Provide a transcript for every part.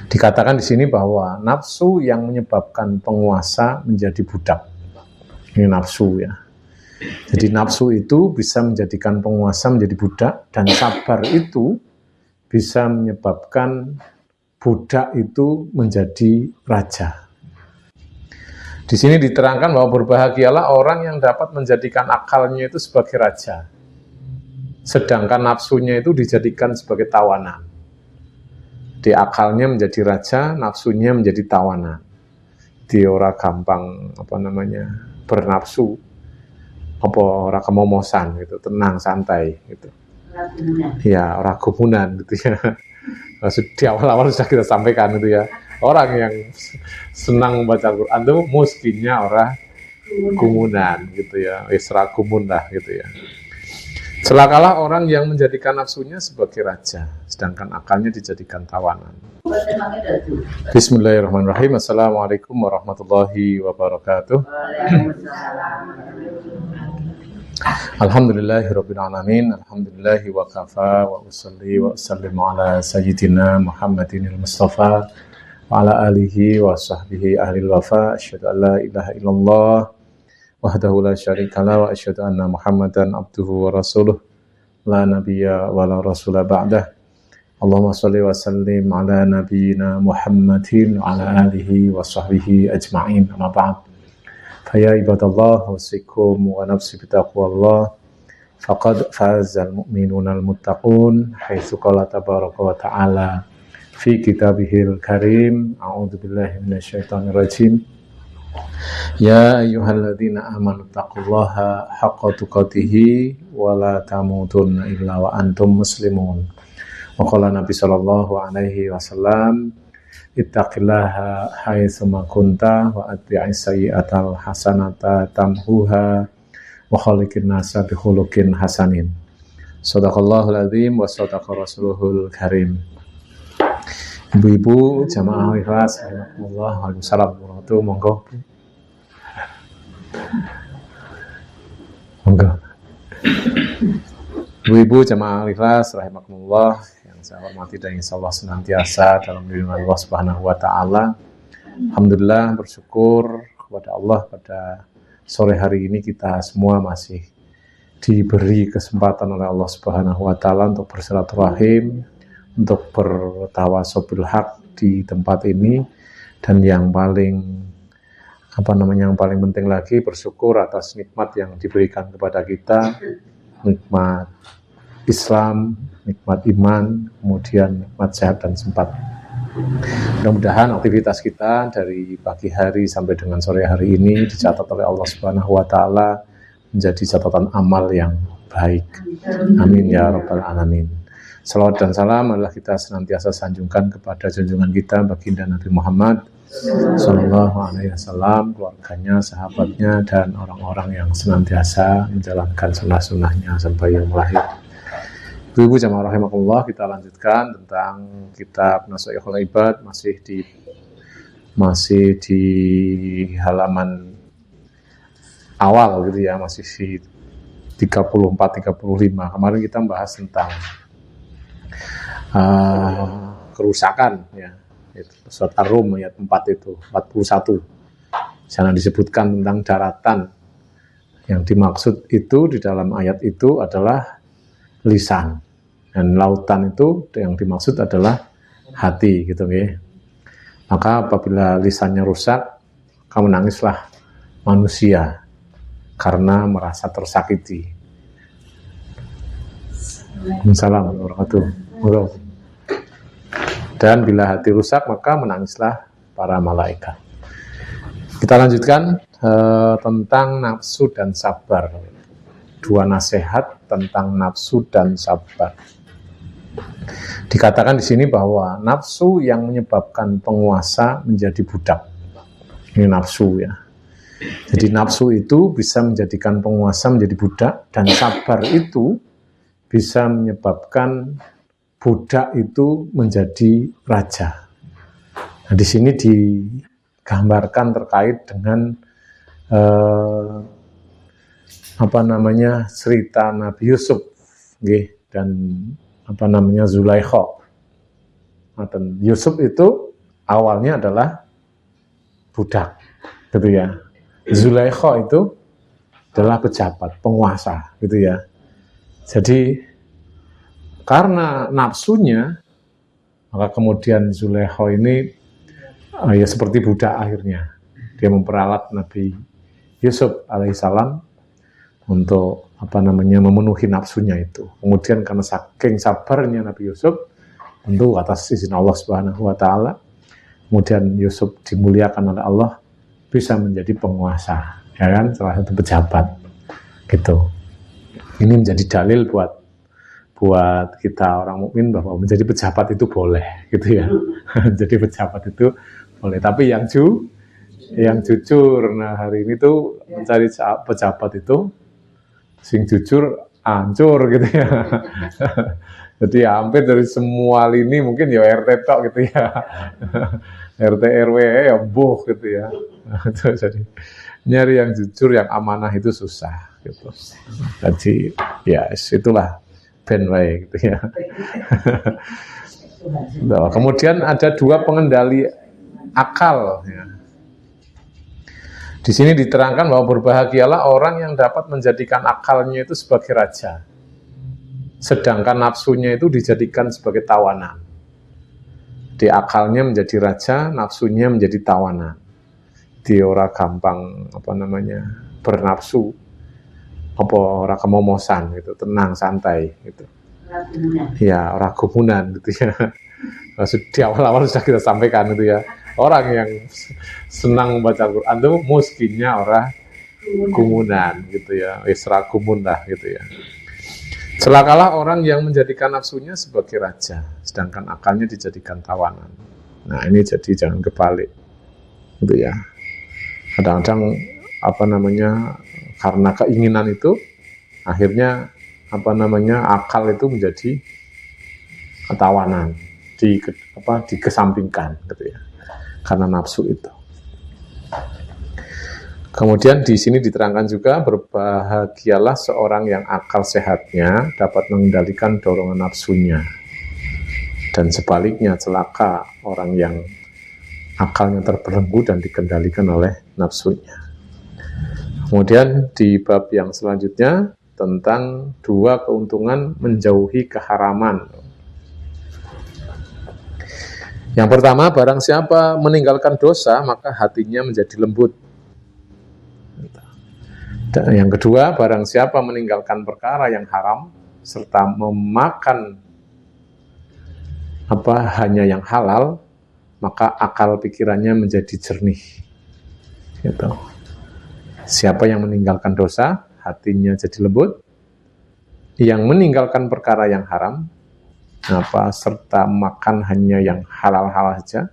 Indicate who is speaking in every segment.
Speaker 1: Dikatakan di sini bahwa nafsu yang menyebabkan penguasa menjadi budak. Ini nafsu ya. Jadi nafsu itu bisa menjadikan penguasa menjadi budak, dan sabar itu bisa menyebabkan budak itu menjadi raja. Di sini diterangkan bahwa berbahagialah orang yang dapat menjadikan akalnya itu sebagai raja, sedangkan nafsunya itu dijadikan sebagai tawanan. Di akalnya menjadi raja, nafsunya menjadi tawanan. Dia ora gampang bernafsu, ora kemomosan gitu, tenang santai gitu. Ya, ora gumunan gitu ya. Di awal-awal sudah kita sampaikan itu ya. Orang yang senang membaca Al-Quran itu muskinnya ora gumunan gitu ya. Isra gumun lah gitu ya. Celakalah orang yang menjadikan nafsunya sebagai raja, sedangkan akalnya dijadikan tawanan. Bismillahirrahmanirrahim. Assalamualaikum warahmatullahi wabarakatuh. Alhamdulillahirabbil alamin. Alhamdulillahi wa kafa wa usalli wa usallimu ala sayyidina Muhammadinil Mustafa wa ala alihi wa sahbihi ahlil wafa. Asyhadu an la ilaha illallah wahdahu la syarikalah wa asyhadu anna Muhammadan abduhu wa rasuluh la nabiyya wa la rasula ba'dah. Allahumma shalli wa sallim ala nabiyyina Muhammadin wa ala alihi wa sahbihi ajma'in. Amma ba'd. Faya ibadallah wasikum wa nafsi bitaqwallah faqad fazal mu'minuna al-muttaqun haitsu qala tabaraka wa ta'ala fi kitabihil karim. A'udzu billahi minasyaitonir rajim. Ya ayyuhalladzina amanu taqullaha haqqa tuqatih wa la tamutunna illa wa antum muslimun. Wa qala Nabi sallallahu alaihi wasallam, ittaqillaha haitsu ma kunta wa atbi'is sayyi'atal hasanata tamhuha wa khaliqin nasa bi khuluqin hasanin. Shadaqallahul azim wa shadaqa rasuluhul karim. Ibu-ibu jamaah ikhlas, waalaikumsalam warahmatullahi wabarakatuh. Monggo. Ibu-ibu jamaah ikhlas rahimakumullah, yang saya hormati dan insyaallah senantiasa dalam lindungan Allah Subhanahu wa taala. Alhamdulillah, bersyukur kepada Allah pada sore hari ini kita semua masih diberi kesempatan oleh Allah Subhanahu wa taala untuk bersilaturahim, untuk bertawasul haq di tempat ini, dan yang paling penting lagi bersyukur atas nikmat yang diberikan kepada kita, nikmat Islam, nikmat iman, kemudian nikmat sehat dan sempat. Mudah-mudahan aktivitas kita dari pagi hari sampai dengan sore hari ini dicatat oleh Allah Subhanahu wa taala menjadi catatan amal yang baik. Amin ya rabbal alamin. Salawat dan salam adalah kita senantiasa sanjungkan kepada junjungan kita baginda Nabi Muhammad sallallahu alaihi wasallam, keluarganya, sahabatnya, dan orang-orang yang senantiasa menjalankan sunnah-sunnahnya sampai yaumul akhir. Ibu-ibu jamaah rahimakumullah, kita lanjutkan tentang kitab Nashaikhul Ibad, masih di halaman awal gitu ya, masih di 34-35. Kemarin kita membahas tentang kerusakan ya, surat Ar-Rum ayat 4 itu 41. Sana disebutkan tentang daratan. Yang dimaksud itu di dalam ayat itu adalah lisan, dan lautan itu yang dimaksud adalah hati gitu ya. Maka apabila lisannya rusak, maka menangislah manusia karena merasa tersakiti. Assalamualaikum warahmatullahi wabarakatuh. Dan bila hati rusak, maka menangislah para malaikat. Kita lanjutkan tentang nafsu dan sabar. Dua nasihat tentang nafsu dan sabar. Dikatakan di sini bahwa nafsu yang menyebabkan penguasa menjadi budak. Ini nafsu ya. Jadi nafsu itu bisa menjadikan penguasa menjadi budak, dan sabar itu bisa menyebabkan budak itu menjadi raja. Nah, di sini digambarkan terkait dengan cerita Nabi Yusuf dan Zulaikha. Dan Yusuf itu awalnya adalah budak, gitu ya. Zulaikha itu adalah pejabat, penguasa, gitu ya. Jadi karena nafsunya, maka kemudian Zulaikha ini ya seperti budak akhirnya. Dia memperalat Nabi Yusuf alaihissalam untuk memenuhi nafsunya itu. Kemudian karena saking sabarnya Nabi Yusuf, tentu atas izin Allah Subhanahu wa taala, kemudian Yusuf dimuliakan oleh Allah, bisa menjadi penguasa, ya kan, salah satu pejabat gitu. Ini menjadi dalil buat kita orang mukmin bahwa menjadi pejabat itu boleh, gitu ya. Jadi pejabat itu boleh, tapi yang jujur. Nah, hari ini tuh mencari pejabat itu sing jujur hancur, gitu ya. Jadi hampir dari semua lini, mungkin ya RT tok, gitu ya. RT RW ya boh, gitu ya. Jadi nyari yang jujur, yang amanah itu susah, gitu. Jadi ya itulah ben wae, gitu ya. Nah, kemudian ada dua pengendali akal, ya. Di sini diterangkan bahwa berbahagialah orang yang dapat menjadikan akalnya itu sebagai raja, sedangkan nafsunya itu dijadikan sebagai tawanan. Di akalnya menjadi raja, nafsunya menjadi tawanan. Di ora gampang bernafsu, ora kemomosan gitu, tenang santai gitu. Ya, ora gumunan gitu ya. Di awal-awal sudah kita sampaikan itu ya. Orang yang senang membaca Al-Quran itu miskinnya orang gumunan gitu ya, isra gumun lah gitu ya. Celakalah orang yang menjadikan nafsunya sebagai raja, sedangkan akalnya dijadikan tawanan. Nah, ini jadi jangan kebalik gitu ya. Kadang-kadang karena keinginan itu akhirnya akal itu menjadi tawanan, dikesampingkan gitu ya. Karena nafsu itu. Kemudian di sini diterangkan juga, berbahagialah seorang yang akal sehatnya dapat mengendalikan dorongan nafsunya. Dan sebaliknya celaka orang yang akalnya terbelenggu dan dikendalikan oleh nafsunya. Kemudian di bab yang selanjutnya tentang dua keuntungan menjauhi keharaman. Yang pertama, barang siapa meninggalkan dosa, maka hatinya menjadi lembut. Dan yang kedua, barang siapa meninggalkan perkara yang haram, serta memakan hanya yang halal, maka akal pikirannya menjadi jernih. Gitu. Siapa yang meninggalkan dosa, hatinya jadi lembut. Yang meninggalkan perkara yang haram, serta makan hanya yang halal-halal saja,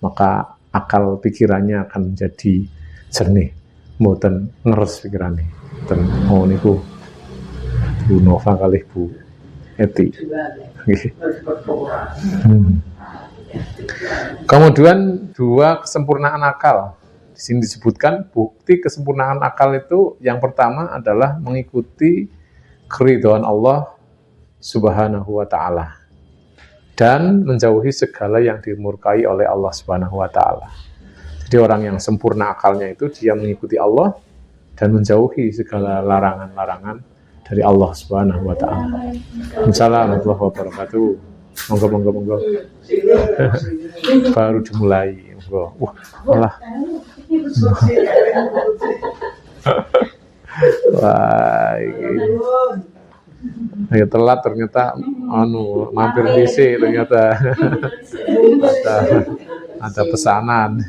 Speaker 1: maka akal pikirannya akan menjadi jernih, mboten ngeres pikirannya. Niku Bu Nova kali Bu Eti. Kemudian dua kesempurnaan akal. Di sini disebutkan bukti kesempurnaan akal itu yang pertama adalah mengikuti keridhaan Allah Subhanahu wa taala dan menjauhi segala yang dimurkai oleh Allah Subhanahu wa taala. Jadi orang yang sempurna akalnya itu dia mengikuti Allah dan menjauhi segala larangan-larangan dari Allah Subhanahu wa taala. Assalamualaikum warahmatullahi wabarakatuh. Monggo. Baru dimulai. Monggo. Malah. Wah, ya telat ternyata mampir DC ternyata ada pesanan.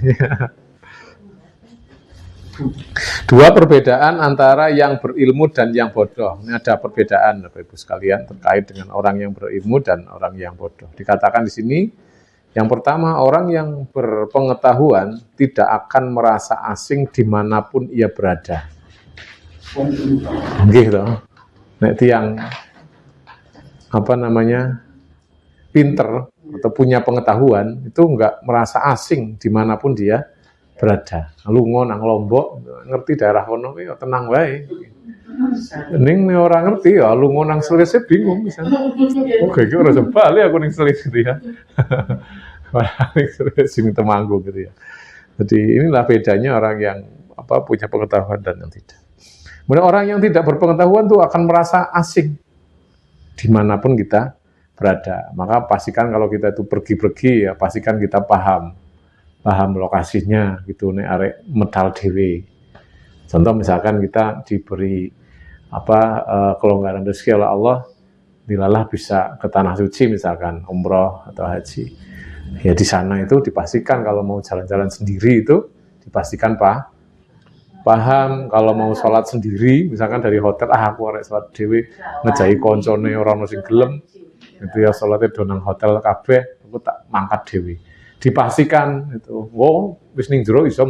Speaker 1: Dua perbedaan antara yang berilmu dan yang bodoh. Ini ada perbedaan Bapak Ibu sekalian terkait dengan orang yang berilmu dan orang yang bodoh. Dikatakan di sini, yang pertama, orang yang berpengetahuan tidak akan merasa asing dimanapun ia berada. Gitu. Nek yang pinter atau punya pengetahuan itu enggak merasa asing dimanapun dia berada. Lungo nang Lombok ngerti daerah kono ya tenang wae. Ning ora ngerti ya lungo nang Selese bingung misalnya. Oke, iki ora sebali aku ning Selese gitu ya. sini Temanggung gitu ya. Jadi inilah bedanya orang yang punya pengetahuan dan yang tidak. Kemudian orang yang tidak berpengetahuan tuh akan merasa asing dimanapun kita berada. Maka pastikan kalau kita itu pergi-pergi ya pastikan kita paham lokasinya gitu, nek arek medal dhewe. Contoh misalkan kita diberi kelonggaran rezeki oleh Allah, dilalah bisa ke tanah suci misalkan umroh atau haji. Ya di sana itu dipastikan kalau mau jalan-jalan sendiri itu dipastikan paham. Kalau mau sholat sendiri misalkan dari hotel, aku arek sholat dhewe ngejahi koncone ora ono sing gelem itu ya sholatnya donang hotel kabeh, aku tak mangkat dhewe. Dipastikan itu, wis ning jero iso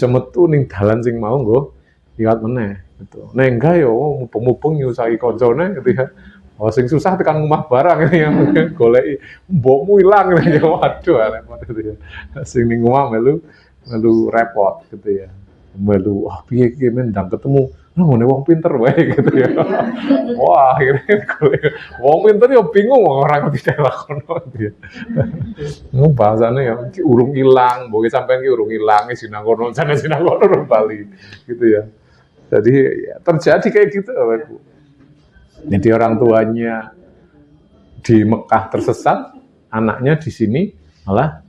Speaker 1: metu ning dalan sing mau nggo liwat meneh gitu. Nek enggak yo mubeng-mubeng nyusahi koncone gitu ya. Sing susah tekan rumah barang ini yang goleki mbokmu ilang gitu ya. Waduh repot gitu ya. Sing ning omah melu repot gitu ya. Melu piye iki ndang ketemu ngene wong pinter wae gitu ya. Wah, akhirnya wong pinter ya bingung orang tidak lakono gitu ya. Bahasane ya urung ilang, mbok sampean ki urung ilang sinang kono Bali gitu ya. Jadi ya, terjadi kayak gitu Bapak. Jadi orang tuanya di Mekah tersesat, anaknya di sini malah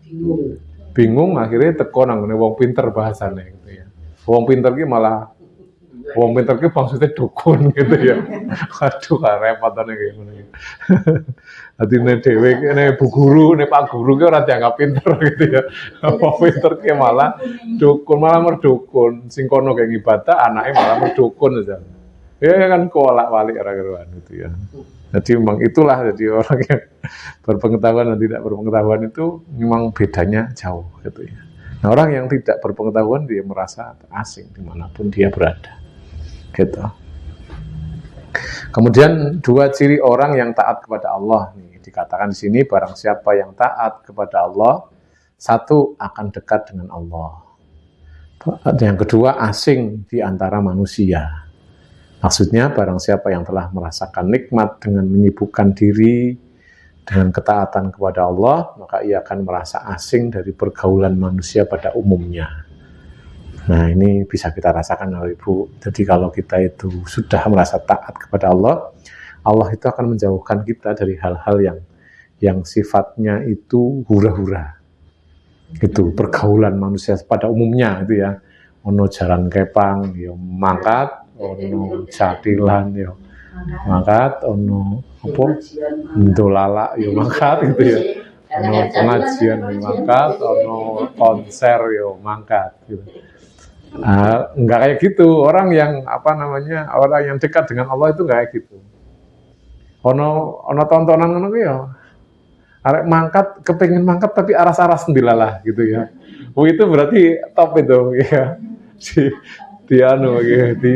Speaker 1: bingung akhirnya teko nang wong pinter bahasane gitu ya. Wong pinter ki malah maksudnya dukun gitu ya. Waduh, repotane kayak ngono iki. Dadi nek dhewe nek bu guru, nek Pak Guru ki ora dianggap pinter gitu ya. Wong pinter ki malah dukun, malah merdukun. Sing kono kayak ibadah, anaknya malah merdukun aja. Ya kan kolak-walik ora-keruan gitu ya. Jadi memang itulah jadi orang yang berpengetahuan dan tidak berpengetahuan itu memang bedanya jauh gitu ya. Nah, orang yang tidak berpengetahuan dia merasa asing dimanapun dia berada. Gitu. Kemudian dua ciri orang yang taat kepada Allah nih dikatakan di sini, barang siapa yang taat kepada Allah, satu akan dekat dengan Allah. Yang kedua asing di antara manusia. Maksudnya barang siapa yang telah merasakan nikmat dengan menyibukkan diri dengan ketaatan kepada Allah, maka ia akan merasa asing dari pergaulan manusia pada umumnya. Nah, ini bisa kita rasakan oleh Ibu. Jadi kalau kita itu sudah merasa taat kepada Allah, Allah itu akan menjauhkan kita dari hal-hal yang sifatnya itu hura-hura. Itu pergaulan manusia pada umumnya itu ya. Ono jalan kepang, yo mangkat, ono jatilan, yo mangkat, ono ndolala, yo mangkat gitu ya. Ono pengajian, yo mangkat, ono konser, yo mangkat gitu. Enggak kayak gitu. Orang yang orang yang dekat dengan Allah itu enggak kayak gitu. Ono tontonan ngono ya. Arek mangkat, kepengin mangkat tapi aras-aras ndilalah gitu ya. Itu berarti top itu ya. Di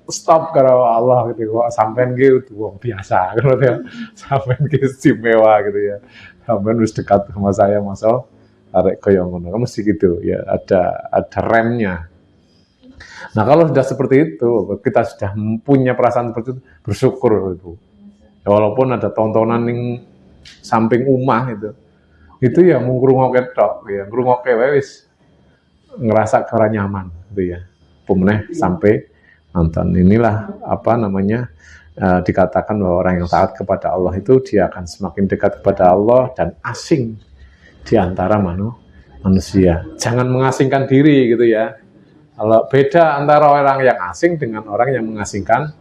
Speaker 1: stop karo Allah gitu kok sampean ki wong biasa gitu ya. Sampean ki istimewa gitu ya. Sampean wis dekat sama saya masa arek kaya ngono. Mesti gitu ya, ada remnya. Nah, kalau sudah seperti itu, kita sudah punya perasaan seperti itu, bersyukur Ibu. Ya, walaupun ada tontonan yang samping omah itu ya mau ngrungokke tok ya, ngrungokke wae wis ngerasa kira nyaman gitu ya. Pemeneh sampai nonton. Inilah dikatakan bahwa orang yang taat kepada Allah itu dia akan semakin dekat kepada Allah dan asing di antara manusia. Jangan mengasingkan diri gitu ya. Kalau beda antara orang yang asing dengan orang yang mengasingkan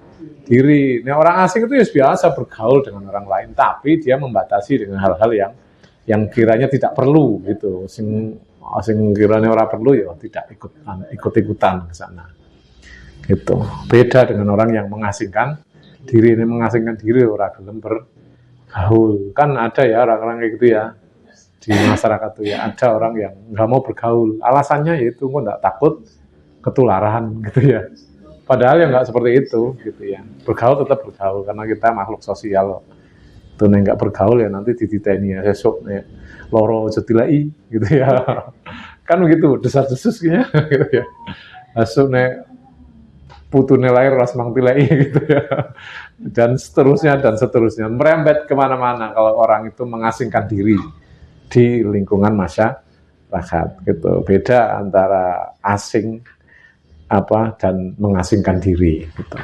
Speaker 1: diri. Nah, orang asing itu biasa bergaul dengan orang lain, tapi dia membatasi dengan hal-hal yang kiranya tidak perlu gitu. Sing kiranya orang perlu ya tidak ikut-ikutan ke sana. Gitu. Beda dengan orang yang mengasingkan diri. Ini mengasingkan diri orang gelem bergaul. Kan ada ya orang-orang kayak gitu ya. Di masyarakat tuh ya ada orang yang nggak mau bergaul. Alasannya yaitu kok nggak takut ketularan gitu ya. Padahal ya nggak seperti itu gitu ya. Bergaul tetap bergaul karena kita makhluk sosial. Tuh nggak bergaul ya nanti dititeni ya besok ya loro jetilai gitu ya. Kan begitu desas-desus gitu ya. Besok nek putune lahir ras mangtilai gitu ya. Dan seterusnya merembet kemana-mana kalau orang itu mengasingkan diri di lingkungan masyarakat gitu. Beda antara asing dan mengasingkan diri gitu.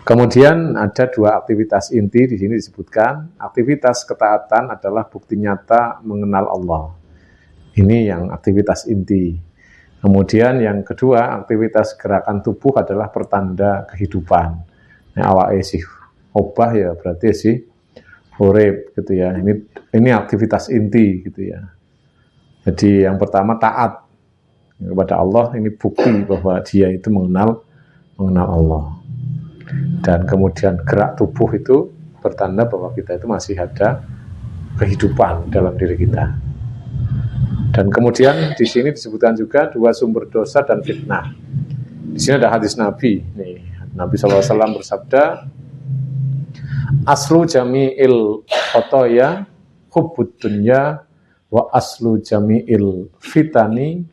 Speaker 1: Kemudian ada dua aktivitas inti di sini disebutkan. Aktivitas ketaatan adalah bukti nyata mengenal Allah. Ini yang aktivitas inti. Kemudian yang kedua, aktivitas gerakan tubuh adalah pertanda kehidupan. Nah, awake sih obah ya berarti sih urip gitu ya. Ini aktivitas inti gitu ya. Jadi yang pertama taat kepada Allah, ini bukti bahwa dia itu mengenal Allah. Dan kemudian gerak tubuh itu bertanda bahwa kita itu masih ada kehidupan dalam diri kita. Dan kemudian di sini disebutkan juga dua sumber dosa dan fitnah. Di sini ada hadis Nabi. Nih, Nabi SAW bersabda, aslu jami'il khotoya hubbud dunya wa aslu jami'il fitani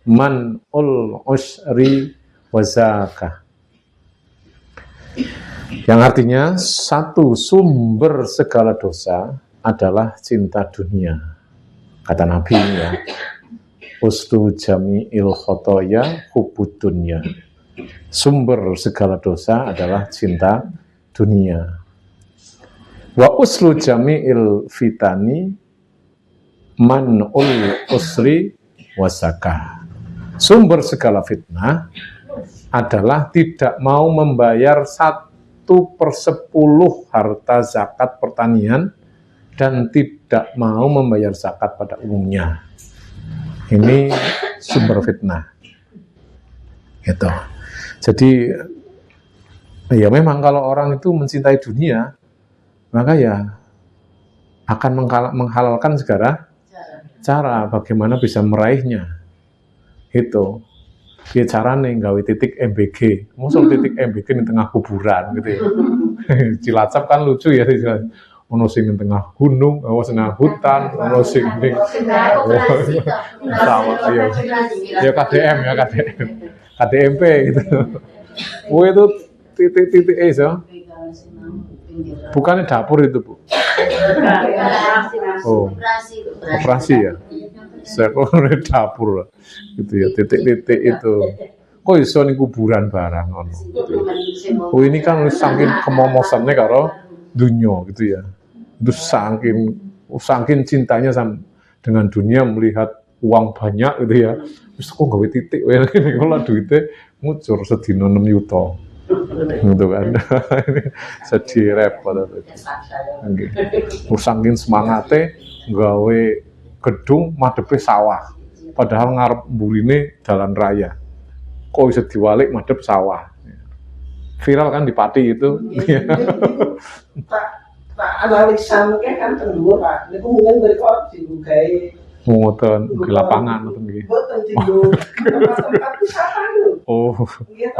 Speaker 1: man'ul usri wa zakah. Yang artinya satu sumber segala dosa adalah cinta dunia. Kata Nabi ya, uslu jami'il khotoya hubbud dunya. Sumber segala dosa adalah cinta dunia. Wa uslu jami'il fitani man'ul usri wa zakah. Sumber segala fitnah adalah tidak mau membayar 1/10 harta zakat pertanian dan tidak mau membayar zakat pada umumnya. Ini sumber fitnah. Gitu. Jadi ya memang kalau orang itu mencintai dunia, maka ya akan menghalalkan segala cara bagaimana bisa meraihnya. Itu. Ki carane nggawe titik MBG. Mosok titik MBG di tengah kuburan gitu ya. Cilacap kan lucu ya, ono sing di tengah gunung, ono sing nang hutan, ono sing ning sawah ayo. Ya KDM ya KDM. KDMP gitu. Oh itu titik-titik iso. Bukannya dapur itu, Bu. Oh. Operasi ya. Sekolah dapur gitu ya, titik-titik itu. Kok iso ning kuburan barang ngono gitu. Oh ini kan saking kemomosannya karo dunia gitu ya. Itu saking cintanya dengan dunia, melihat uang banyak gitu ya. Wis kok gawe titik wae ngene kok duite ngucur sedina 6 juta. Gitu kan. Sedih repot itu. Nggih. Saking semangate gawe gedung madepe sawah, padahal ngarep mburine dalan raya. Kok bisa diwalik madep sawah? Viral kan di Pati itu.
Speaker 2: Pak Alexander kan tenggur Pak. Niku mungkin berikut dibukai.
Speaker 1: Ngoten ke lapangan ngoten nggih.
Speaker 2: Boten digo tempat wisata lho.
Speaker 1: Oh.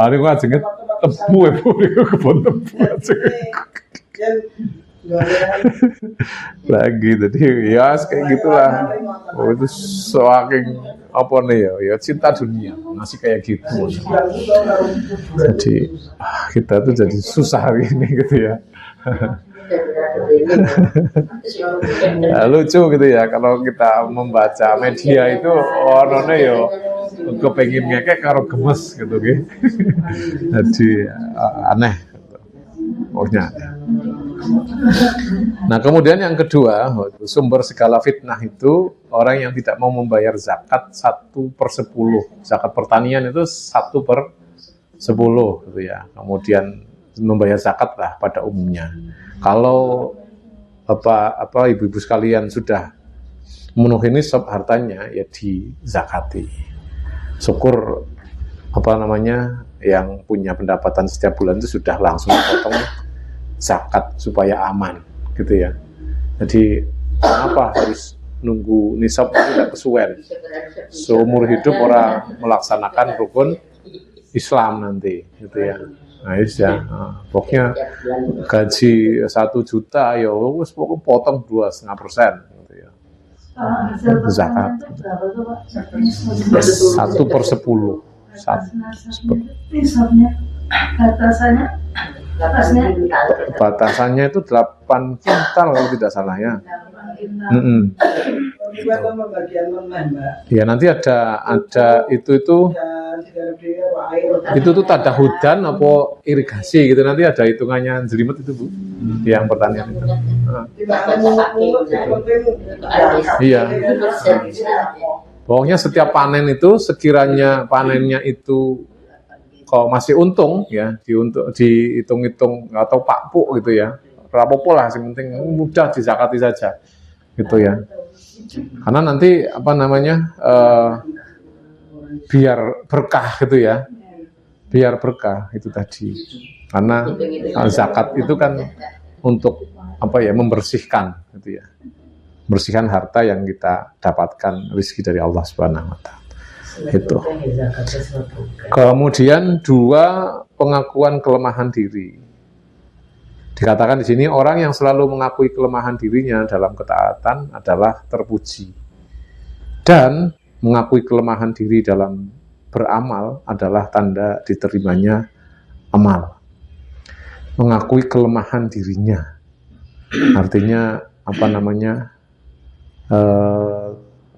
Speaker 1: Ari kok ajenge tebu e Bu, kebon tebu ajenge. Lagi jadi ya kayak gitulah. Oh itu saking apa nih ya cinta dunia masih kayak gitu. Jadi kita tuh jadi susah hari ini gitu ya. Lucu gitu ya kalau kita membaca media itu orangnya ya kepengin ngekek karo gemes gitu gitu. Jadi aneh pokoknya. Nah kemudian yang kedua, sumber segala fitnah itu orang yang tidak mau membayar zakat 1/10. Zakat pertanian itu 1/10 gitu ya. Kemudian membayar zakat lah pada umumnya. Kalau ibu-ibu sekalian sudah memenuhi nisab hartanya ya dizakati. Syukur yang punya pendapatan setiap bulan itu sudah langsung potong zakat supaya aman gitu ya. Jadi kenapa harus nunggu nisab tidak kesuwen? Seumur hidup orang melaksanakan rukun Islam nanti gitu ya. Nah ya, pokoknya gaji 1 juta ya wis pokoknya potong 2,5% gitu ya. Zakat 1/10. Batasannya itu 8 kintal kalau tidak salah ya.
Speaker 2: Juga sama bagian mana, Mbak?
Speaker 1: Ya nanti ada itu tuh tanda hudan apa irigasi gitu, nanti ada hitungannya jelimet itu Bu, yang pertanyaan itu. Iya. Pokoknya setiap panen itu sekiranya panennya itu kalau masih untung ya, dihitung-hitung atau pakpuk gitu ya, rapopo lah, yang penting mudah dizakati saja gitu ya. Karena nanti biar berkah gitu ya, biar berkah itu tadi. Karena zakat itu kan untuk membersihkan gitu ya, membersihkan harta yang kita dapatkan rezeki dari Allah Subhanahu Wa Taala. Itu. Kemudian 2, pengakuan kelemahan diri. Dikatakan di sini orang yang selalu mengakui kelemahan dirinya dalam ketaatan adalah terpuji. Dan mengakui kelemahan diri dalam beramal adalah tanda diterimanya amal. Mengakui kelemahan dirinya. Artinya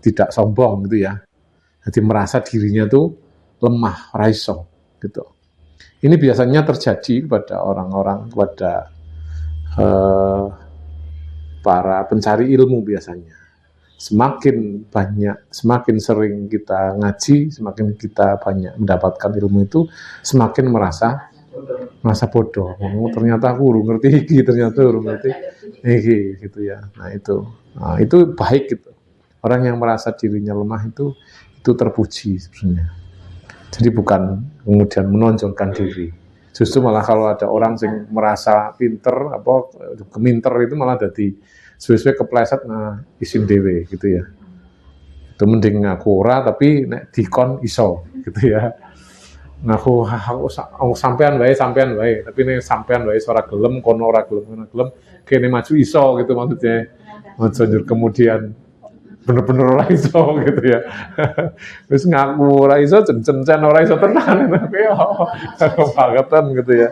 Speaker 1: tidak sombong gitu ya. Jadi merasa dirinya tuh lemah, raiso gitu. Ini biasanya terjadi pada orang-orang, pada para pencari ilmu biasanya. Semakin sering kita ngaji, semakin kita banyak mendapatkan ilmu itu, semakin merasa bodoh. Oh, ternyata aku urung ngerti iki, ternyata urung ngerti iki gitu ya. Nah, itu baik gitu. Orang yang merasa dirinya lemah itu terpuji sebenarnya. Jadi bukan kemudian menonjolkan diri. Justru malah kalau ada orang yang merasa pinter, keminter itu malah jadi sesuai kepleset isin dewe gitu ya. Itu mending ngaku ora tapi nek dikon iso gitu ya. Ngaku sampean wae, tapi nek sampean wae ora gelem, kono ora gelem, kene maju iso gitu maksudnya. Maksudnya kemudian bener-bener ora iso gitu ya. Wis ngaku ora iso cen-cen ora iso tenan tapi bangetan gitu ya.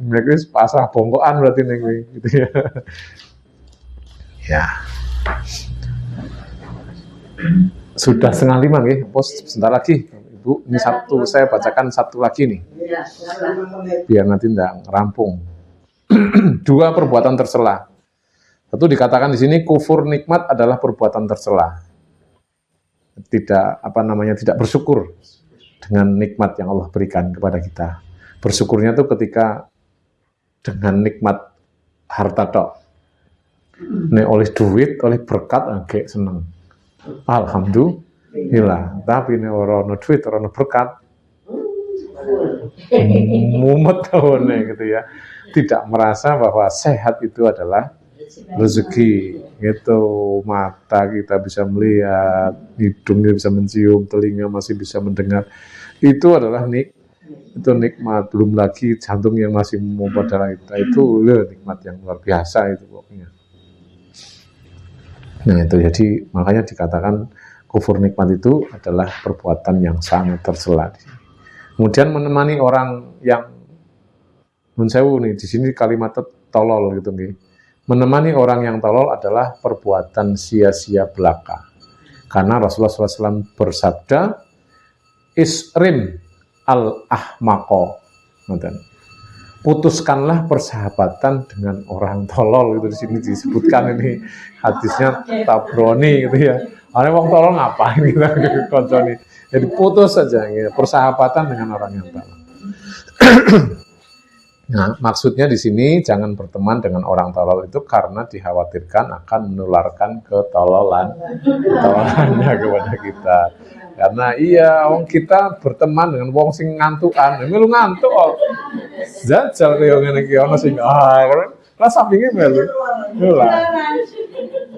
Speaker 1: Mereka wis pasrah bongkoan berarti ning gitu ya. Ya. Sudah 4:30 nggih, sebentar lagi. Ibu, ini saya bacakan satu lagi nih. Biar nanti enggak rampung. 2 perbuatan tercela. Tentu dikatakan di sini kufur nikmat adalah perbuatan tercela. Tidak bersyukur dengan nikmat yang Allah berikan kepada kita. Bersyukurnya itu ketika dengan nikmat harta tok. Nek oleh duit, oleh berkat agak seneng. Alhamdulillah. Tapi nek ora ono duit, ora ono berkat, mumet tahunnya gitu ya. Tidak merasa bahwa sehat itu adalah rezeki. Gitu, mata kita bisa melihat, hidungnya bisa mencium, telinga masih bisa mendengar. Itu adalah nikmat. Belum lagi jantung yang masih memompa darah kita. Itu nikmat yang luar biasa itu pokoknya. Nah itu jadi makanya dikatakan kufur nikmat itu adalah perbuatan yang sangat tercela. Kemudian menemani orang yang mensewu nih di sini kalimat tolol gitu nih. Menemani orang yang tolol adalah perbuatan sia-sia belaka. Karena Rasulullah SAW bersabda, Isrim al-ahmaqo. Putuskanlah persahabatan dengan orang tolol. Itu di sini disebutkan ini hadisnya Tabrani gitu ya. Orang wong tolol ngapain kita konconi. Jadi putus saja gitu. Persahabatan dengan orang yang tolol. Nah, maksudnya di sini jangan berteman dengan orang tolol itu karena dikhawatirkan akan menularkan ketololannya kepada kita. Karena kita berteman dengan wong sing ngantukan, melu ngantuk kok. Jajal kaya ngene iki ana sing lah sampinge melu. Lha.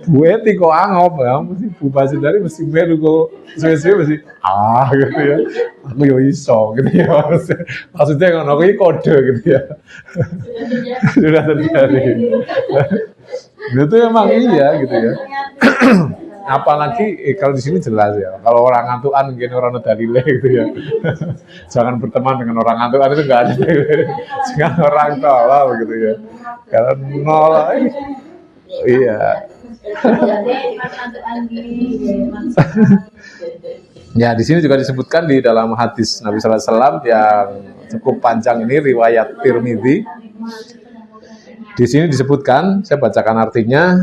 Speaker 1: Bueti kok angop ya, mesti Bu Basudari mesti melu kok suwe-suwe mesti gitu ya. Aku yo iso gitu ya. Maksudnya ngono kuwi kode gitu ya. Sudah terjadi. Itu emang iya gitu ya. Apalagi kalau di sini jelas ya. Kalau orang ngantukan mungkin orang dalile gitu ya. Jangan berteman dengan orang ngantukan itu enggak ada. Jangan orang tolol gitu ya. Kalau nol Iya. Ya, di sini juga disebutkan di dalam hadis Nabi Sallallahu Alaihi Wasallam yang cukup panjang ini, riwayat Tirmidzi. Di sini disebutkan, saya bacakan artinya,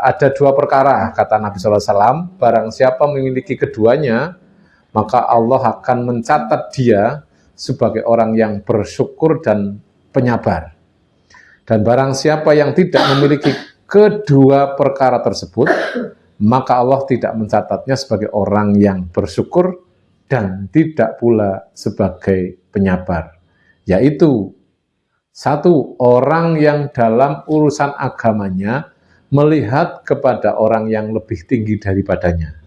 Speaker 1: ada dua perkara, kata Nabi Sallallahu Alaihi Wasallam, barang siapa memiliki keduanya, maka Allah akan mencatat dia sebagai orang yang bersyukur dan penyabar. Dan barang siapa yang tidak memiliki kedua perkara tersebut, maka Allah tidak mencatatnya sebagai orang yang bersyukur dan tidak pula sebagai penyabar. Yaitu, satu, orang yang dalam urusan agamanya melihat kepada orang yang lebih tinggi daripadanya,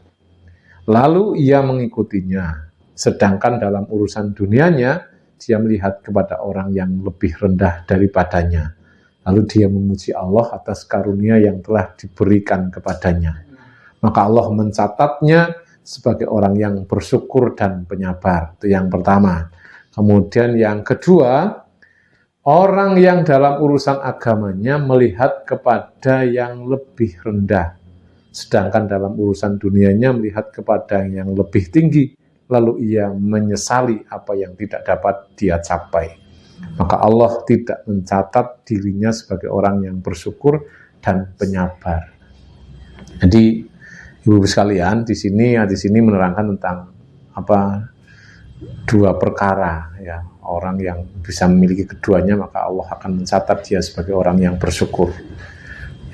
Speaker 1: lalu ia mengikutinya. Sedangkan dalam urusan dunianya, dia melihat kepada orang yang lebih rendah daripadanya. Lalu dia memuji Allah atas karunia yang telah diberikan kepadanya. Maka Allah mencatatnya sebagai orang yang bersyukur dan penyabar. Itu yang pertama. Kemudian yang kedua, orang yang dalam urusan agamanya melihat kepada yang lebih rendah. Sedangkan dalam urusan dunianya melihat kepada yang lebih tinggi. Lalu ia menyesali apa yang tidak dapat dia capai. Maka Allah tidak mencatat dirinya sebagai orang yang bersyukur dan penyabar. Jadi ibu-ibu sekalian, di sini menerangkan tentang dua perkara, ya. Orang yang bisa memiliki keduanya, maka Allah akan mencatat dia sebagai orang yang bersyukur.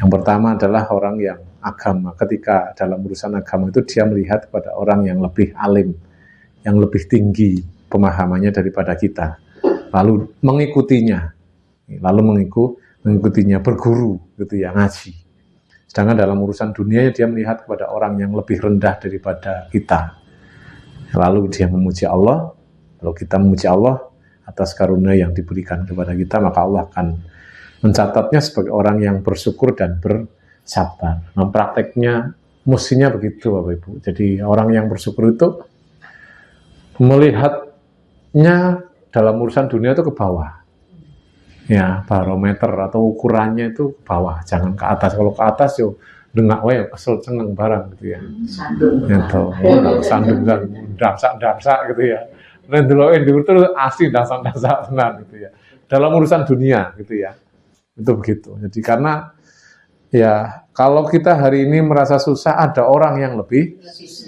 Speaker 1: Yang pertama adalah orang yang agama. Ketika dalam urusan agama itu dia melihat kepada orang yang lebih alim, yang lebih tinggi pemahamannya daripada kita, lalu mengikutinya, berguru, gitu ya, ngaji. Sedangkan dalam urusan dunia dia melihat kepada orang yang lebih rendah daripada kita, lalu dia memuji Allah, lalu kita memuji Allah atas karunia yang diberikan kepada kita, maka Allah akan mencatatnya sebagai orang yang bersyukur dan bersabar. Nah, prakteknya mestinya begitu, Bapak Ibu. Jadi orang yang bersyukur itu melihatnya dalam urusan dunia itu ke bawah, ya, barometer atau ukurannya itu ke bawah, jangan ke atas. Kalau ke atas yo dengak wae kesel cengeng barang gitu ya, sandung dan damsak gitu ya, dan dulu itu asli damsak tenan gitu ya, dalam urusan dunia gitu ya, itu begitu. Jadi karena ya kalau kita hari ini merasa susah, ada orang yang lebih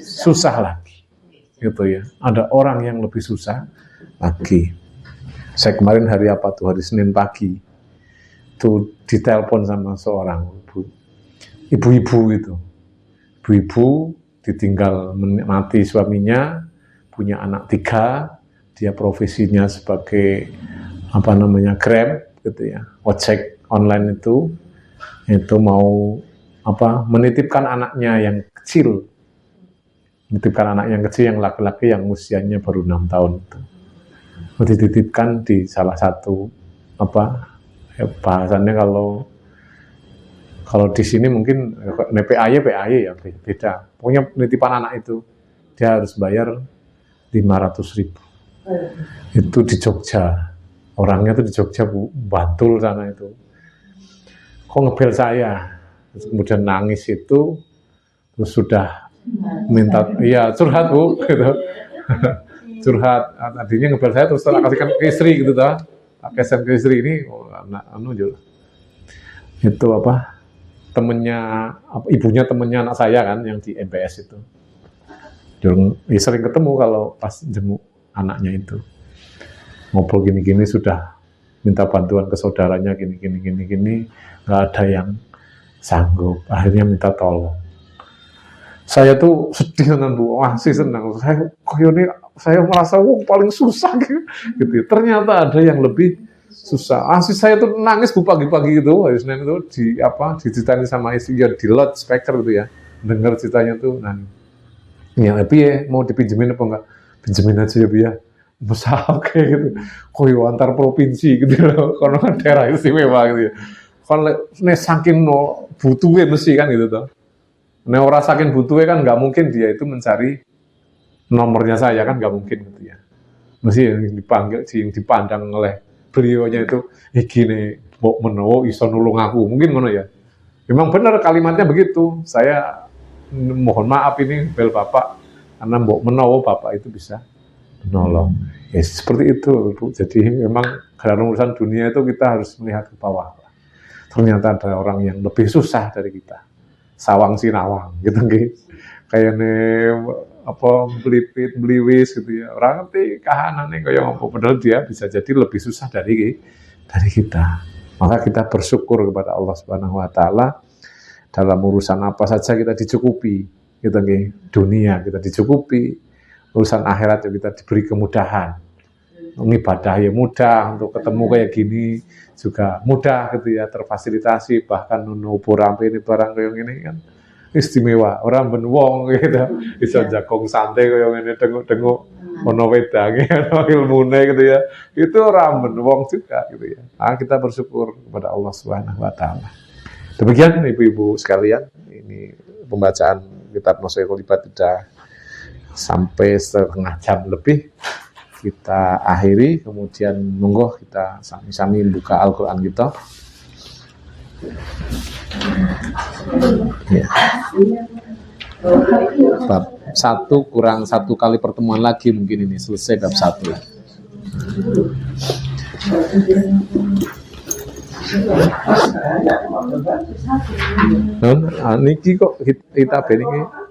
Speaker 1: susah lagi gitu ya, ada orang yang lebih susah lagi. Saya kemarin hari Senin pagi itu ditelepon sama seorang ibu-ibu itu. Ibu-ibu ditinggal mati suaminya, punya anak 3, dia profesinya sebagai Grab gitu ya, ojek online itu mau menitipkan anaknya yang kecil. Menitipkan anak yang kecil, yang laki-laki yang usianya baru 6 tahun itu. Dititipkan di salah satu bahasannya kalau di sini mungkin PAY ya beda. Pokoknya penitipan anak itu dia harus bayar 500.000. Itu di Jogja. Orangnya tuh di Jogja, Bu, Bantul sana itu. Kok ngebel saya? Terus kemudian nangis itu, terus sudah minta, iya curhat, Bu, gitu. Curhat, tadinya ngebel saya terus kasihkan ke istri gitu dah, kasihkan ke istri ini, itu ibunya temennya anak saya kan yang di MPS itu, sering ketemu kalau pas jenguk anaknya itu, ngobrol gini-gini, sudah minta bantuan ke saudaranya gini, nggak ada yang sanggup, akhirnya minta tolong. Saya tuh sedih dengan Bu, masih senang. Saya merasa paling susah gitu. Ternyata ada yang lebih susah. Saya tuh nangis, Bu, pagi-pagi itu, hari Senin itu diceritain sama istri ya, di loudspeaker gitu ya. Dengar ceritanya tuh, ya tapi mau dipinjemin apa enggak? Pinjemin aja ya, Bu ya. Masa oke gitu. Koyo antar provinsi gitu loh, karena daerah istimewa gitu ya. Kalau saking butuhnya mesti kan gitu toh. Orang saking butuhnya kan nggak mungkin dia itu mencari nomornya saya, kan nggak mungkin gitu ya. Mesti yang dipandang oleh beliaunya itu, gini, mau menowo iso nulung aku, mungkin ngono ya. Memang benar kalimatnya begitu. Saya mohon maaf ini bel bapak, karena mbok menawa bapak itu bisa menolong. Ya seperti itu Bu. Jadi memang dalam urusan dunia itu kita harus melihat ke bawah. Ternyata ada orang yang lebih susah dari kita. Sawang sinawang gitu nggih. Kayak apa belipit beliwis gitu ya. Orang ngerti kahanane kaya ngopo, padahal dia bisa jadi lebih susah dari kita. Maka kita bersyukur kepada Allah Subhanahu wa taala dalam urusan apa saja kita dicukupi. Gitu nggih. Dunia kita dicukupi, urusan akhirat kita diberi kemudahan. Ibadah ya mudah, untuk ketemu kayak gini juga mudah gitu ya, terfasilitasi. Bahkan nunupur rampe ini barang kayak gini kan istimewa, orang ben wong gitu bisa jakong santai kayak ngene tengok-tengok ono wedange ono ilmune gitu ya, itu orang ben wong juga gitu ya. Kita bersyukur kepada Allah Subhanahu wa taala. Demikian ibu-ibu sekalian, ini pembacaan kitab Nasihatul Ibad sudah sampai setengah jam lebih. Kita akhiri, kemudian monggo kita sami-sami buka Al-Qur'an kita. Ya. Bab 1 kurang 1 kali pertemuan lagi mungkin ini selesai bab 1. Niki kok kita beniki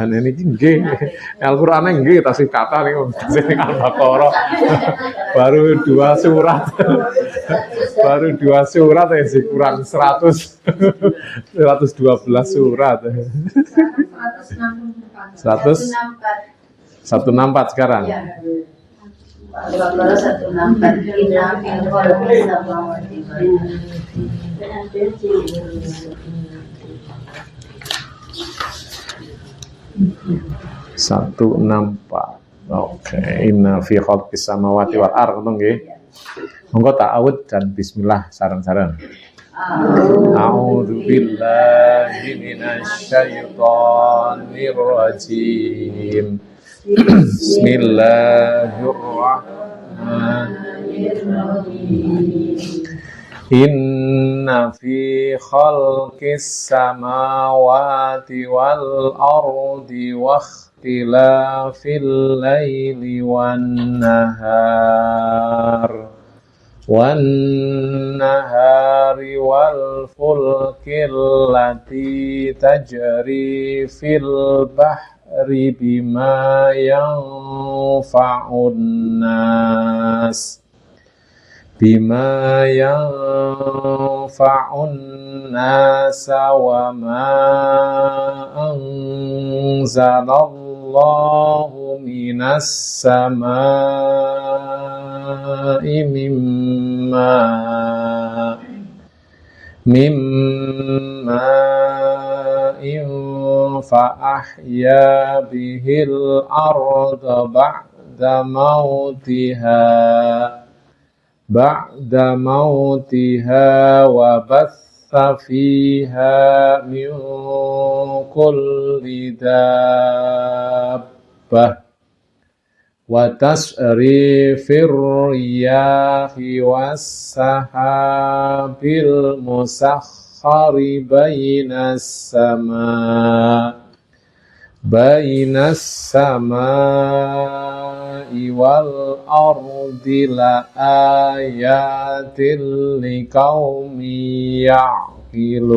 Speaker 1: niki nggih Al-Qur'an nggih tasih kata niku sing Al-Baqarah baru 2 surat. Baru 2 surat ya sih kurang 100 112 surat. 164 sekarang.
Speaker 3: Al-Baqarah 164 inna fil khalqis samawati wal ardi
Speaker 1: 164. Oke, inna fi khalqis samawati wal ardi nggih. Monggo ta'awud dan bismillah saran-saran. A'udzu billahi minasy syaithanir rajim. Bismillahirrahmanirrahim. Inna fi khalqis samawati wal ardi wa ikhtilafil laili wan nahari wal fulkil lati tajri fil bahri bima yanfa'un nas wa ma anzalallahu minas samaa'i mimma fa ahya bihil arda ba'da mautiha wa batha fiha min kulli dabbah wa tasrifir riyahi was-sahabil musakhkhari bainas samai wal ardi la ayatil liqaumi ya'qilun.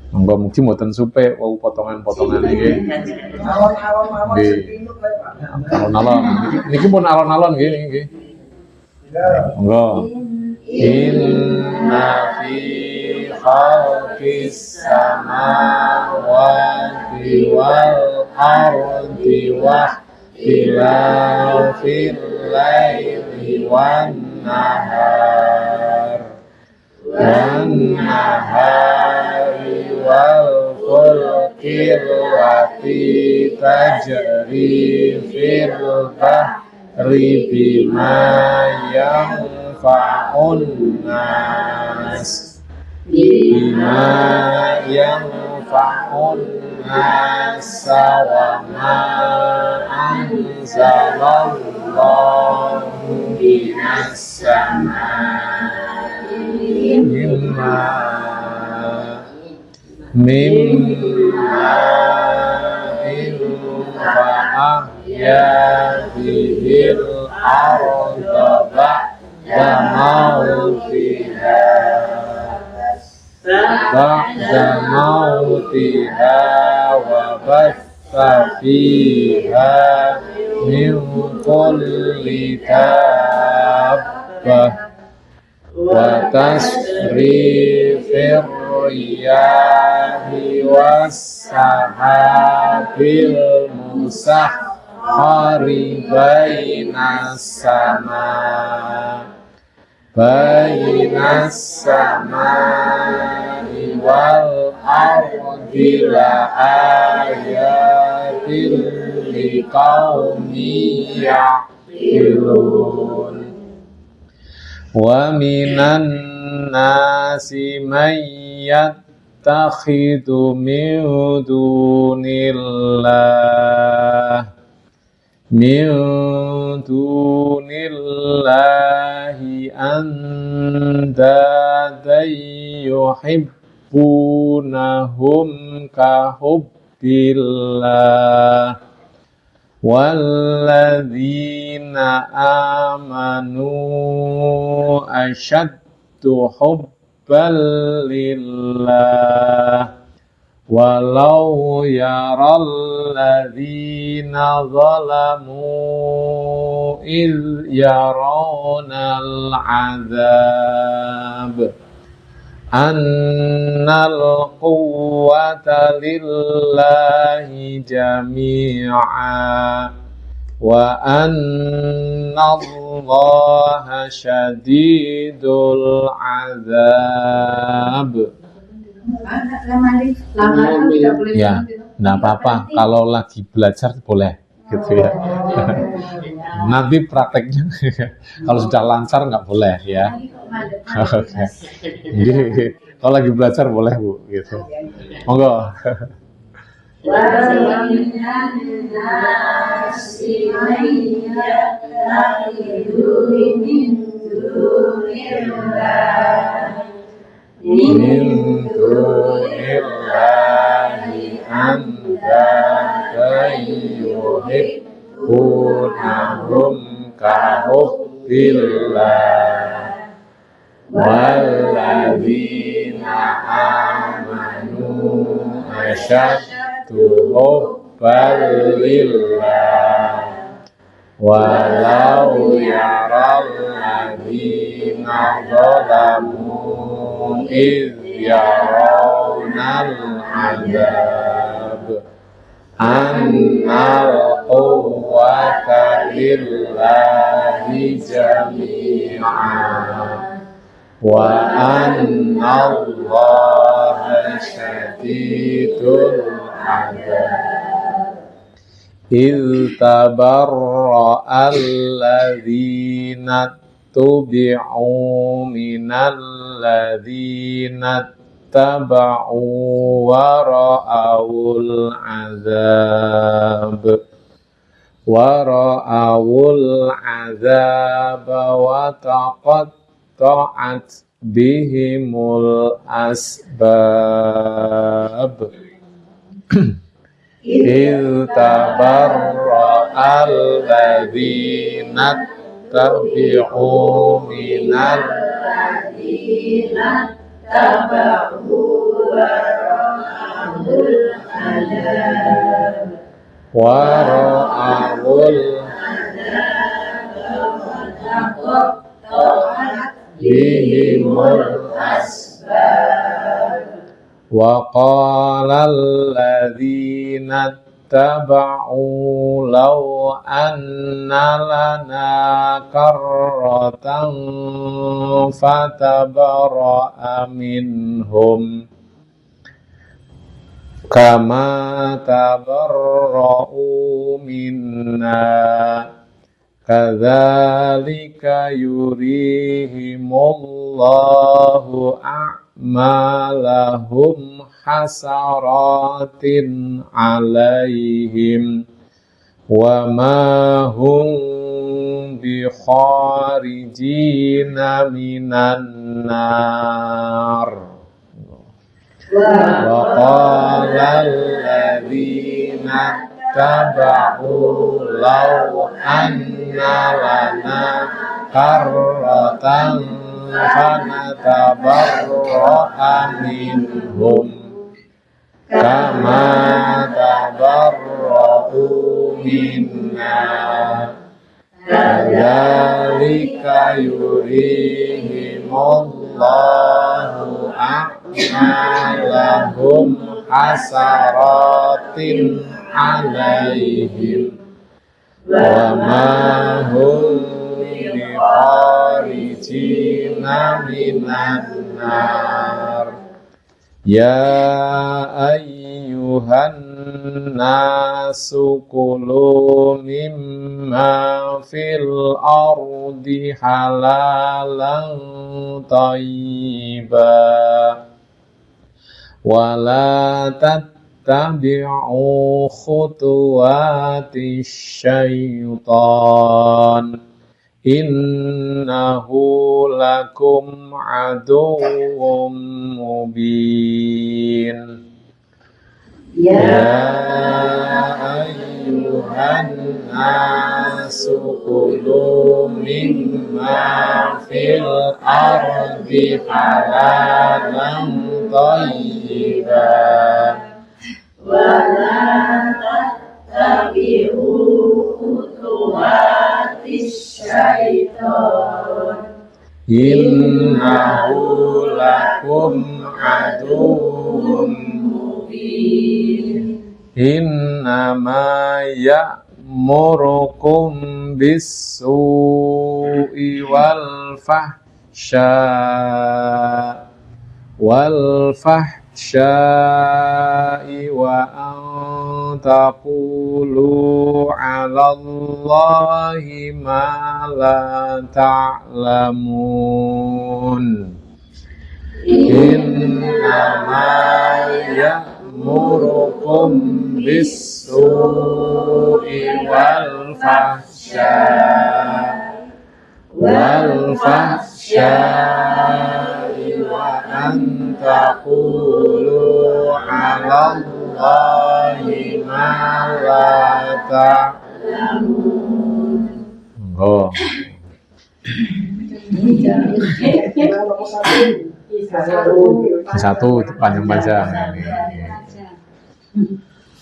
Speaker 1: Monggo mugi mboten supe wau potongan-potongan iki. Alon-alon. Niki pun alon-alon nggih. Monggo. Inna fi khalqis samawati wal ardi wa ikhtilafil laili wan nahari wal fulkil lati tajri fil bahri bima yanfa'un nas wa ma anzalallahu minas samaa'i mimma fa'ahya bihil arda ba'da mautiha wa batha fiha min kulli dabbah wa tasrifir riyahi was-sahabil musakhkhari bainas samai wal ardi la ayatin liqaumin ya'qilun. Wa minan nasi man yattakhidhu min dunillahi andadan yuhibbunahum ka hubbillah walladzina amanu ashaddu hubban lillah walau yaral ladzina zalamu iz yaronal azab annal quwwata lillahi jami'a wa annallaha syadidul azab. Ya, nggak apa-apa. Kalau lagi belajar boleh, gitu ya. Nanti prakteknya, kalau sudah lancar nggak boleh ya. Oke. Jadi, kalau lagi belajar boleh Bu, gitu. Monggo. Min dunillahi andadan yuhibbunahum ka hubbillah walladzina amanu ashaddu hubban lillah walau yaral ladzina zalamu iz yaronal azab annal quwwata lillahi jami'a wa annallaha syadidul azab. إذ تبرأ الذين اتبعوا من الذين اتبعوا ورأوا العذاب وتقطعت بهم الأسباب. إذ تبرأ الذين اتبعوا من الذين اتبعوا ورأوا العذاب وتقطعت بهم الأسباب. وقال الذين اتبعوا لو أن لنا كرة فتبرأ منهم كما تبرؤوا منا كذلك يريهم الله أعمالهم حسرات عليهم وما هم bikharijina minan nar. Wa qala alladziina taba'u law anna lana karratan fanatabarra'a minhum kama tabarra'u minna kadzalika yurihimullahu a'malahum hasaratin 'alaihim wa ma hum bikharijina minan nar. Ya ayyuhan nasu kulu mimma fil ardi halalan thayyiba wa la tattabi'u khutuwati syaitan innahu lakum aduwwum mubin. Ya ayyuhan nasu kulu mimma fil ardi halalan thayyiba wa la tattabi'u khutuwatis syaitan innahu lakum aduwwum mubin. Innama ya'murukum bis-su'i wal fahsya'i wa an taqulu 'alallahi ma la ta'lamun. Innama ya'murukum bis-su'i wal fahsya'i wa an taqulu 'alallahi ma la ta'lamun. Oh. Satu panjang-panjang.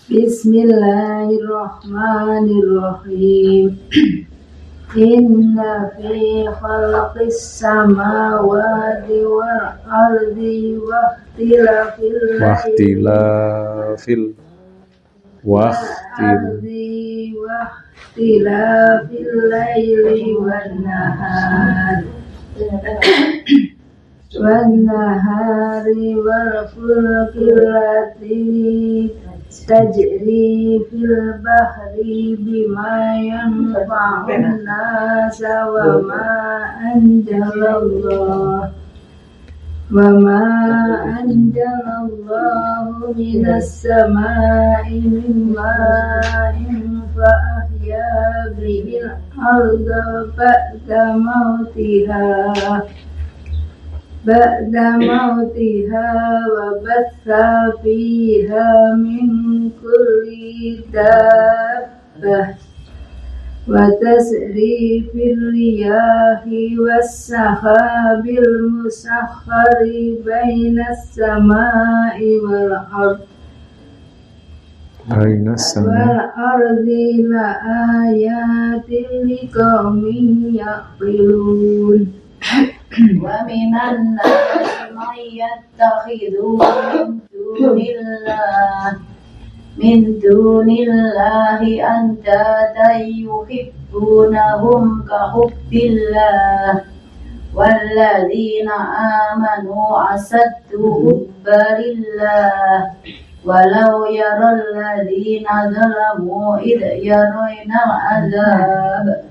Speaker 4: Bismillahirrahmanirrahim. Inna fi khalqis samawati wal ardi wa ikhtilafil laili wan nahari wal fulki allati tajri fil bahri bima yanfa'un nasa wa ma anjalallahu minas samai min ma'in fa ahya bihil arda ba'da mautiha wa batha fiha min kulli dabbah wa tasrifir riyahi was-sahabil musakhkhari bainas samai wal ardi la ayatin liqaumin yaqilun. Wa minan nasi man yattakhidhu min dunillahi andada yuhibbunahum ka hubbillah walladzina amanu asaddu hubba lillah walau yaral ladzina zalamu idh yarawna azab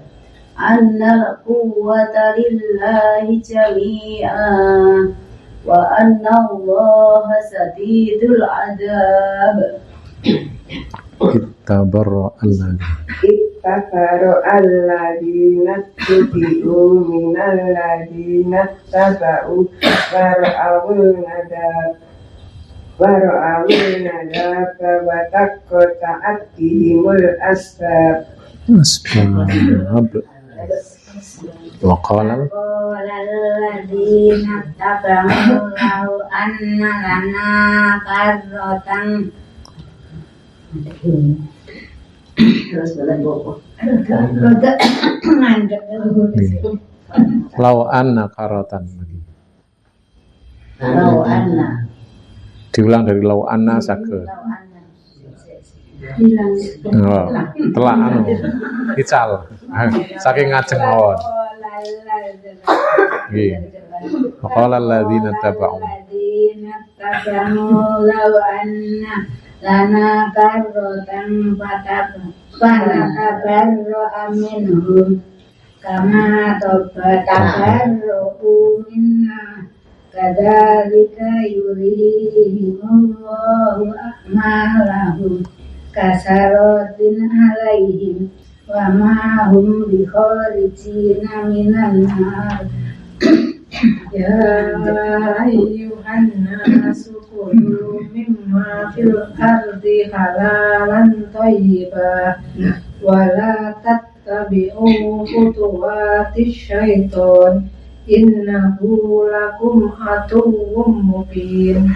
Speaker 4: annal quwwata lillahi jami'an wa anna allaha sadidul adab.
Speaker 1: Ittabarra alladhi
Speaker 2: Ittabaru alladina tubi'u minal ladina taba'u wara'awul nadab wa taqqata'at bihimul asbab.
Speaker 1: Wa qala
Speaker 4: alladziina taba'u law anna lana karratan
Speaker 1: Lau anna karatan lagi.
Speaker 4: law anna
Speaker 1: Diulang dari lau anna sakit.
Speaker 4: hilang
Speaker 1: Oh, telah anu ical. Saking ngajeng mawon. Nggih. Qala alladziina taba'u
Speaker 4: law anna lana karratan fatabarra minhum kama tabarru minna kadzalika yurihimullahu a'malahum kasaratin alaihim wa ma hum bikharijina minan nar.
Speaker 5: Ya ayyuhan nasu kulu mimma fil ardi halalan thayyiban wa la tattabi'u khutuwatis syaiton innahu lakum aduwwum mubin.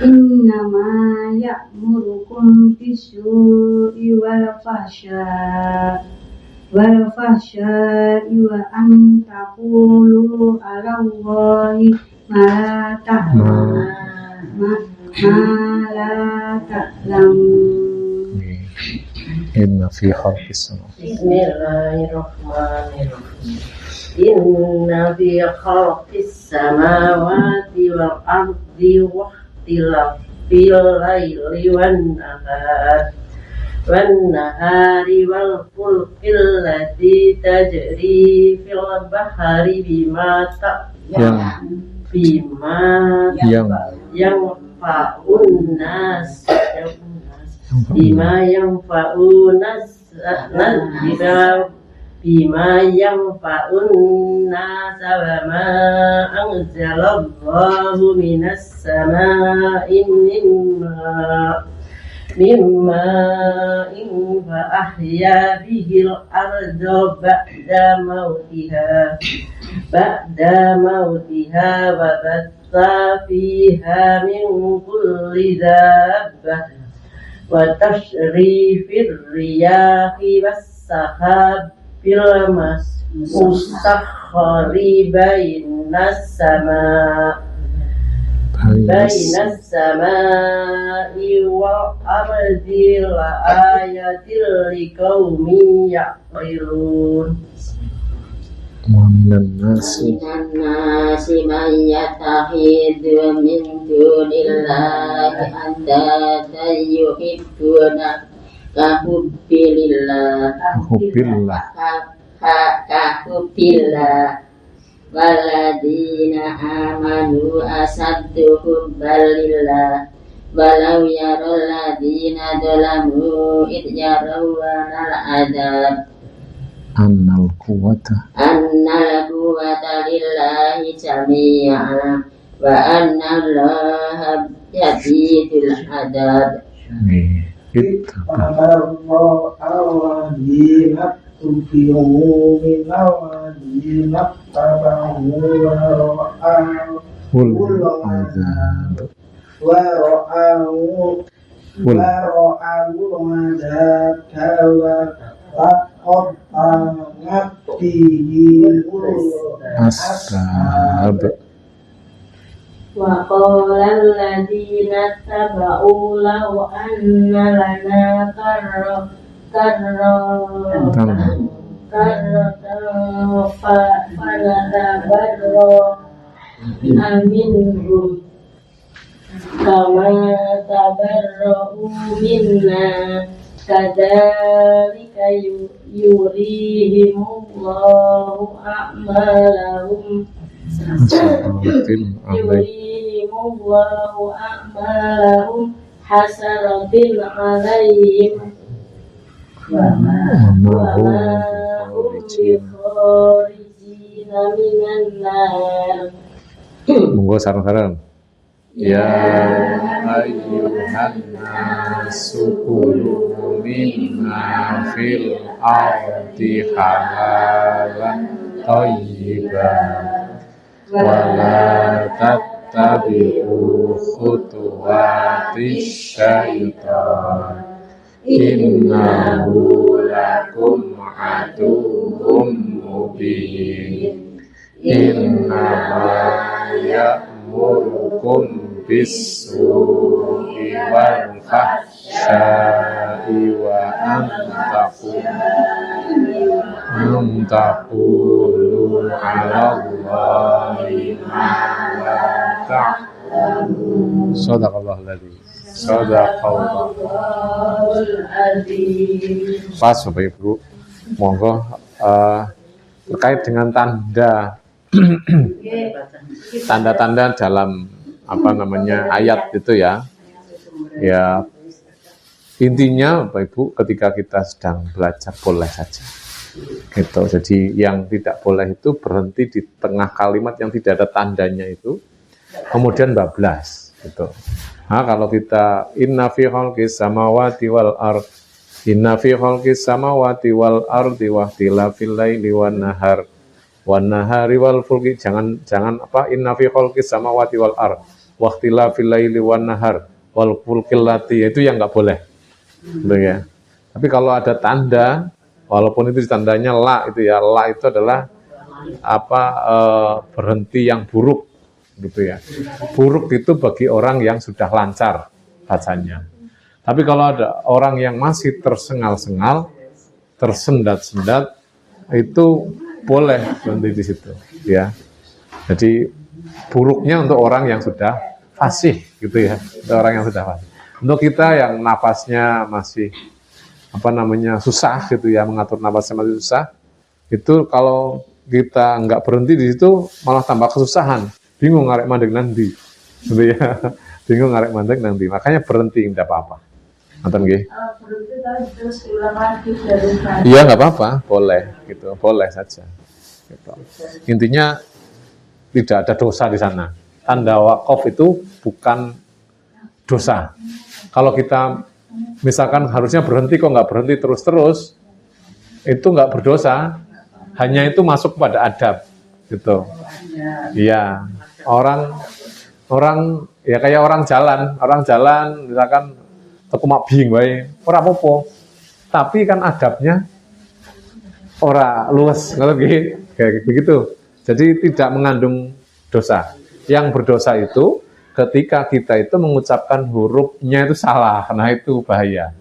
Speaker 4: Innama ya'murukum bis-su'i wal fahsya'i wa an taqulu 'alallahi ma la ta'lamun.
Speaker 1: Inna fi khalqis samawati
Speaker 3: Bismillahirrahmanirrahim. Inna fi khalqis samawati wal ardi wa ikhtilafil laili wan nahari wal fulkil lati tajri fil bahari bima yanfa'un nas bima yanfa'un nas wa ma anzalallahu minas samaa'i mimma fa ahya bihil arda ba'da mautiha wa batha fiha min kulli dabbah wa tashrifir riyahi was-sahabil musakhkhari bainas samaa'i wal ardi la ayatil liqaumin ya'qilun.
Speaker 1: wa minan nasi
Speaker 3: man yattakhidhu min dunillahi andadan yuhibbuna ka hubbillah waladina amanu asaddu hubbalillah walau yarul ladina zalamu id yarawna al-adab
Speaker 1: annal quwwata
Speaker 3: lillahi jami'an wa anna allaha shadidul adab.
Speaker 1: asbab
Speaker 3: Wa qala alladziina taba'u law anna lana karratan fanatabarra minhum kama tabarra'u minna kadzalika yurihimullahu a'malahum hasaratin alaihim wa ma hum bikharijina minan nar.
Speaker 1: Monggo sareng-sareng. Ya ayyuhan nasu kulu mimma fil ardi halalan thayyiban wa la tattabi'u khutuwatis syaitan innahu lakum aduwwum mubin. Innama ya'murukum bis-su'i wal fahsya'i wa an taqulu 'ala Allahi ma la ta'lamun. Shadaqallahul adzim. Shadaqallahul adzim. Pas Bapak Ibu, monggo terkait dengan tanda-tanda dalam ayat itu ya. Ya, intinya Bapak Ibu, ketika kita sedang belajar boleh saja. Gitu. Jadi yang tidak boleh itu berhenti di tengah kalimat yang tidak ada tandanya itu, kemudian bablas gitu. Nah, kalau kita inna fi khalqis samawati wal ard, inna fi khalqis samawati wal ardi wa ikhtilafil laili wan nahari wal fulki, jangan inna fi khalqis samawati wal ard wa ikhtilafil laili wan nahar wal fulkil lati, itu yang enggak boleh. Gitu ya. Tapi kalau ada tanda, walaupun itu tandanya la itu ya, la itu adalah berhenti yang buruk gitu ya. Buruk itu bagi orang yang sudah lancar bacanya. Tapi kalau ada orang yang masih tersengal-sengal, tersendat-sendat, itu boleh berhenti di situ, ya. Jadi buruknya untuk orang yang sudah fasih, gitu ya. Untuk orang yang sudah fasih. Untuk kita yang napasnya masih susah, gitu ya, mengatur napasnya masih susah, itu kalau kita nggak berhenti di situ malah tambah kesusahan, bingung ngarek mandek nanti, gitu ya. Bingung ngarek mandek nanti, makanya berhenti, tidak apa-apa. Nonton nggih?
Speaker 3: Berhenti terus ulang lagi dari tadi.
Speaker 1: Iya, nggak apa-apa, boleh gitu, boleh saja. Gitu. Intinya tidak ada dosa di sana. Tanda wakaf itu bukan dosa. Kalau kita misalkan harusnya berhenti, kok nggak berhenti terus-terus, itu nggak berdosa. Hanya itu masuk pada adab, gitu. Iya, orang ya kayak orang jalan misalkan aku mak bing wae, ora apa-apa. Tapi kan adabnya ora luwes, kalau kayak begitu. Jadi tidak mengandung dosa. Yang berdosa itu ketika kita itu mengucapkan hurufnya itu salah, nah itu bahaya.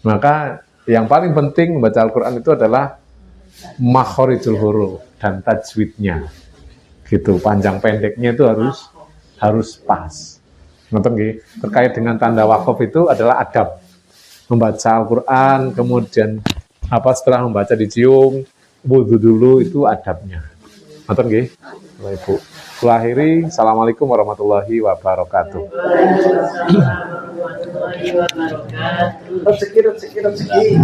Speaker 1: Maka yang paling penting membaca Al-Quran itu adalah makhorijul huruf dan tajwidnya. Gitu, panjang pendeknya itu harus pas. Nonton nggih, terkait dengan tanda wakaf itu adalah adab. Membaca Al-Quran, kemudian setelah membaca dicium, wudu dulu, itu adabnya. Nonton nggih, Bapak Ibu. Kula akhiri, Assalamualaikum warahmatullahi wabarakatuh.
Speaker 2: Rezeki.